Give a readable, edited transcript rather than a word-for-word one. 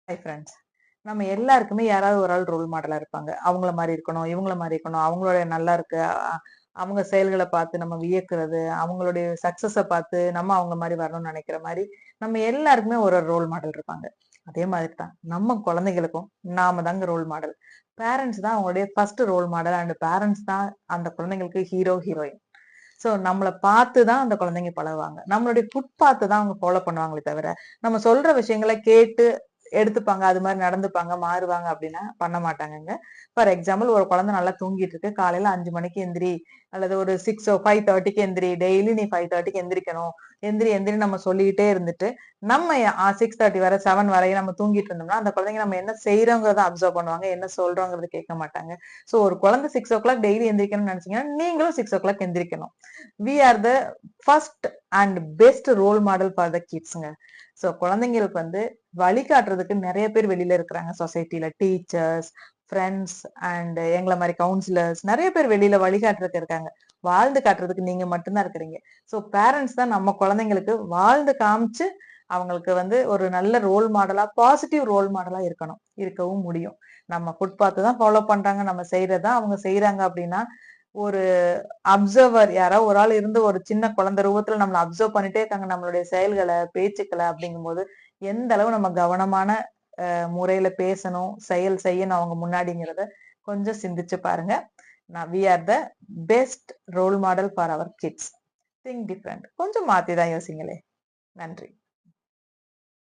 Hi friends. நம்ம எல்லாருக்குமே யாராவது ஒரு ஆள் ரோல் மாடலா இருப்பாங்க. அவங்கள மாரி இருக்கணும், இவங்கள மாரி இருக்கணும், அவங்களுடைய நல்லா இருக்கு. அவங்க செயல்கள பார்த்து நம்ம வியக்கிறது, அவங்களுடைய சக்சஸ பார்த்து நம்ம அவங்க மாரி வரணும்னு நெனைக்கிற மாரி, நம்ம எல்லாருக்குமே ஒரு ரோல் மாடல் இருப்பாங்க. அதே மாதிரி தான் நம்ம குழந்தைகளுக்கும் நாம தாங்க ரோல் மாடல். பேரண்ட்ஸ் தான் அவங்களுடைய first role model and parents தான் அந்த குழந்தைங்களுக்கு ஹீரோ, ஹீரோயின். சோ நம்மள பார்த்து தான் அந்த குழந்தைங்க பழகுவாங்க. நம்மளுடைய ஃபுட் பார்த்து தான் அவங்க ஃபாலோ பண்ணுவாங்களே தவிர, நம்ம சொல்ற விஷயங்கள கேட்டு எடுத்துப்பாங்க. அது மாரி நடந்துப்பாங்க, மாறுவாங்க அப்டின்னா பண்ண மாட்டாங்கங்க. ஃபார் எக்ஸாம்பிள் ஒரு குழந்தை நல்லா தூங்கிட்டு இருக்கு. காலையில 5 மணிக்கு எந்திரி அல்லது ஒரு 5:30க்கு எந்திரி. டெய்லி நீ 5:30க்கு எந்திரிக்கணும். எந்திரி எந்திரின்னு நம்ம சொல்லிட்டே இருந்துட்டு, நம்ம 6:30 வரை 7 வரையும் நம்ம தூங்கிட்டு இருந்தோம்னா, அந்த குழந்தைங்க நம்ம என்ன செய்றோங்கிறத அப்சர்வ் பண்ணுவாங்க. என்ன சொல்றோங்கிறத கேட்க மாட்டாங்க. சோ ஒரு குழந்தை 6:00 டெய்லி எந்திரிக்கணும்னு நினைச்சீங்கன்னா, நீங்களும் 6:00 எந்திரிக்கணும். We are the first and best role model for the கிட்ஸ்ங்க. சோ குழந்தைங்களுக்கு வந்து வழிகாட்டுறதுக்கு நிறைய பேர் வெளியில இருக்கிறாங்க சொசைட்டில. டீச்சர்ஸ், ஃப்ரெண்ட்ஸ் அண்ட் எங்கள மாரி கவுன்சிலர்ஸ் நிறைய பேர் வெளியில வழிகாட்டுறதுக்கு இருக்காங்க. வாழ்ந்து காட்டுறதுக்கு நீங்க மட்டும்தான் இருக்கிறீங்க. சோ பேரண்ட்ஸ் தான் நம்ம குழந்தைங்களுக்கு வாழ்ந்து காமிச்சு அவங்களுக்கு வந்து ஒரு நல்ல ரோல் மாடலா, பாசிட்டிவ் ரோல் மாடலா இருக்கவும் முடியும். நம்ம ஃபுட்பாத் தான் ஃபாலோ பண்றாங்க, நம்ம செய்யறதா அவங்க செய்யறாங்க அப்படின்னா, ஒரு அப்சர்வர் யாராவது ஒரு ஆள் இருந்து ஒரு சின்ன குழந்தை ரூபத்துல நம்மள அப்சர்வ் பண்ணிட்டே இருக்காங்க நம்மளுடைய செயல்களை, பேச்சுக்களை அப்படிங்கும்போது எந்த அளவு நம்ம கவனமான முறையில பேசணும், செயல் செய்யணும் அவங்க முன்னாடிங்கிறத கொஞ்சம் சிந்திச்சு பாருங்க. We are the best role model for our kids. Think different. கொஞ்சம் மாத்தி தான் யோசிங்களே. நன்றி.